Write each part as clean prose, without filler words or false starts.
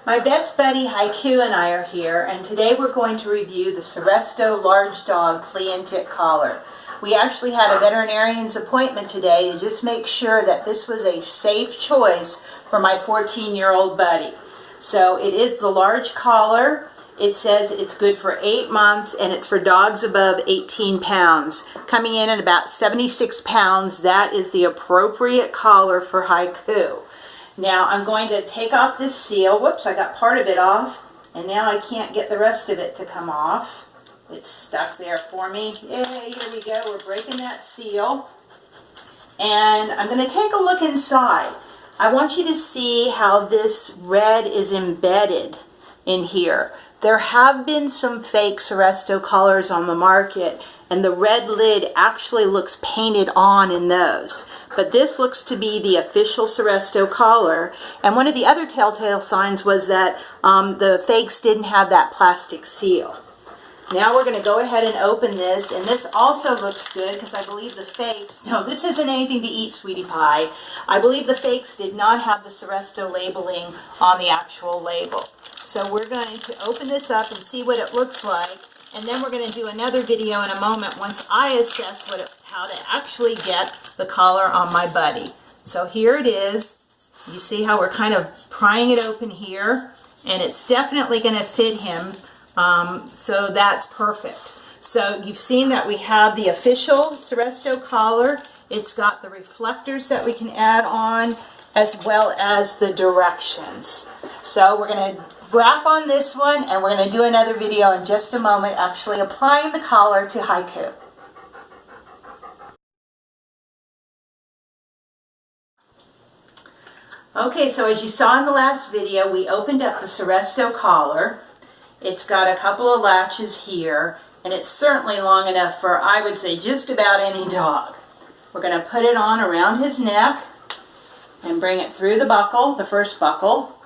My best buddy Haiku and I are here, and today we're going to review the Seresto Large Dog Flea and Tick Collar. We actually had a veterinarian's appointment today to just make sure that this was a safe choice for my 14-year-old buddy. So it is the large collar. It says it's good for 8 months and it's for dogs above 18 pounds. Coming in at about 76 pounds, that is the appropriate collar for Haiku. Now I'm going to take off this seal. Whoops, I got part of it off, and now I can't get the rest of it to come off. It's stuck there for me. Yay, here we go. We're breaking that seal. And I'm going to take a look inside. I want you to see how this red is embedded in here. There have been some fake Seresto collars on the market, and the red lid actually looks painted on in those. But this looks to be the official Seresto collar. And one of the other telltale signs was that the fakes didn't have that plastic seal. Now we're going to go ahead and open this, and this also looks good because I believe the fakes, no, this isn't anything to eat, sweetie pie. I believe the fakes did not have the Seresto labeling on the actual label. So we're going to open this up and see what it looks like, and then we're going to do another video in a moment once I assess how to actually get the collar on my buddy. So here it is. You see how we're kind of prying it open here, and it's definitely going to fit him. So that's perfect. So you've seen that we have the official Seresto collar. It's got the reflectors that we can add on as well as the directions. So we're going to wrap on this one, and we're going to do another video in just a moment actually applying the collar to Haiku. Okay, so as you saw in the last video, we opened up the Seresto collar. It's got a couple of latches here, and it's certainly long enough for, I would say, just about any dog. We're going to put it on around his neck and bring it through the buckle, the first buckle.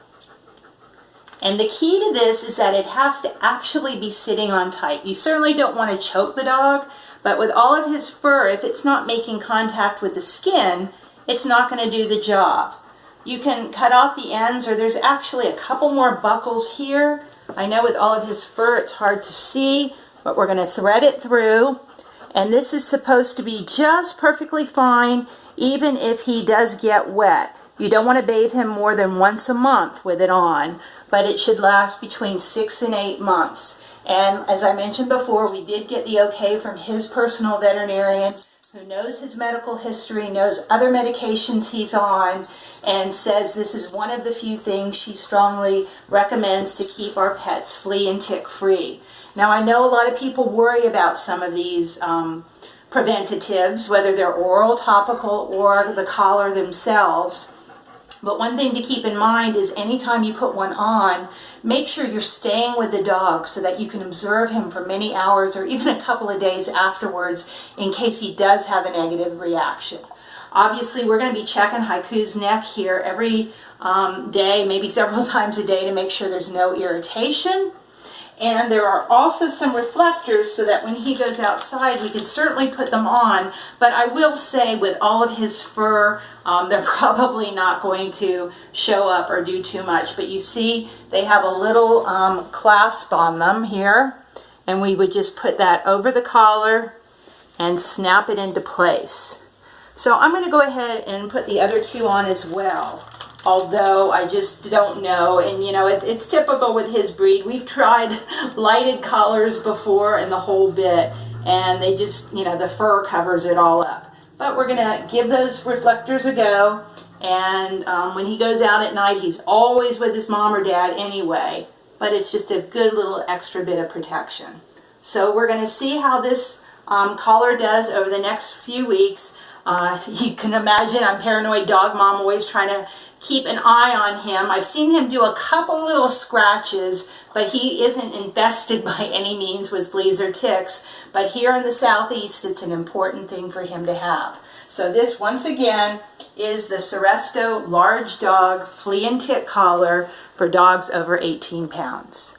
And the key to this is that it has to actually be sitting on tight. You certainly don't want to choke the dog, but with all of his fur, if it's not making contact with the skin, it's not going to do the job. You can cut off the ends, or there's actually a couple more buckles here. I know with all of his fur it's hard to see, but we're going to thread it through. And this is supposed to be just perfectly fine, even if he does get wet. You don't want to bathe him more than once a month with it on, but it should last between 6 and 8 months. And as I mentioned before, we did get the okay from his personal veterinarian, who knows his medical history, knows other medications he's on, and says this is one of the few things she strongly recommends to keep our pets flea and tick free. Now, I know a lot of people worry about some of these preventatives, whether they're oral, topical, or the collar themselves. But one thing to keep in mind is anytime you put one on, make sure you're staying with the dog so that you can observe him for many hours or even a couple of days afterwards in case he does have a negative reaction. Obviously, we're going to be checking Haiku's neck here every day, maybe several times a day, to make sure there's no irritation. And there are also some reflectors so that when he goes outside, we can certainly put them on. But I will say with all of his fur, they're probably not going to show up or do too much. But you see they have a little clasp on them here. And we would just put that over the collar and snap it into place. So I'm going to go ahead and put the other two on as well. Although I just don't know, and you know, it's typical with his breed. We've tried lighted collars before and the whole bit, and they just, you know, the fur covers it all up. But we're going to give those reflectors a go, and when he goes out at night, he's always with his mom or dad anyway, but it's just a good little extra bit of protection. So we're going to see how this collar does over the next few weeks. You can imagine I'm paranoid dog mom, always trying to keep an eye on him. I've seen him do a couple little scratches, but he isn't infested by any means with fleas or ticks. But here in the southeast, it's an important thing for him to have. So this, once again, is the Seresto Large Dog Flea and Tick Collar for dogs over 18 pounds.